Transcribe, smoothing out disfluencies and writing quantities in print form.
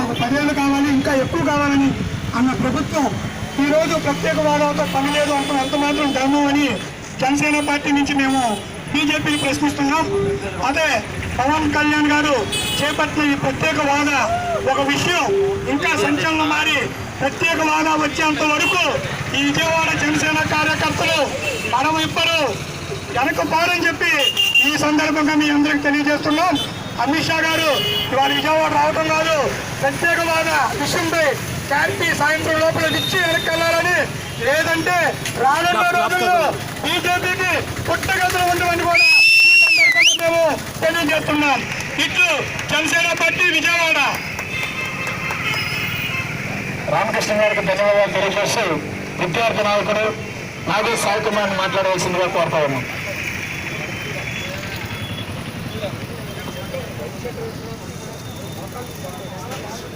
మాకు 10 ఏళ్ళు కావాలి, ఇంకా ఎక్కువ కావాలని అన్న ప్రభుత్వం ఈరోజు ప్రత్యేక హోదాతో పని లేదు అంటున్న ఎంత మాత్రం ధర్మం అని జనసేన పార్టీ నుంచి మేము బీజేపీని ప్రశ్నిస్తున్నాం. అదే పవన్ కళ్యాణ్ గారు చేపట్టిన ఈ ప్రత్యేక హోదా ఒక విషయం ఇంకా సంచలనం మారి ప్రత్యేక హోదా వచ్చేంత వరకు ఈ విజయవాడ జనసేన కార్యకర్తలు మనం ఇప్పరు వెనకపోరని చెప్పి ఈ సందర్భంగా మీ అందరికి తెలియజేస్తున్నాం. అమిత్ షా గారు ఇవాళ విజయవాడ రావడం కాదు, ప్రత్యేక హోదా విషయంపై క్లారిటీ సాయంత్రం లోపల ఇచ్చి వెనక్కెళ్లాలని, లేదంటే రానున్న రోజుల్లో బీజేపీకి పుట్టగతులు ఉండవని కూడా ఈ సందర్భంగా మేము తెలియజేస్తున్నాం. ఇట్లు జనసేన పార్టీ విజయవాడ. రామకృష్ణ గారికి ధన్యవాదాలు తెలియజేస్తూ విద్యార్థి నాయకుడు నాగేష్ సాయి కుమార్ మాట్లాడవలసిందిగా కోరుతా ఉన్నాం.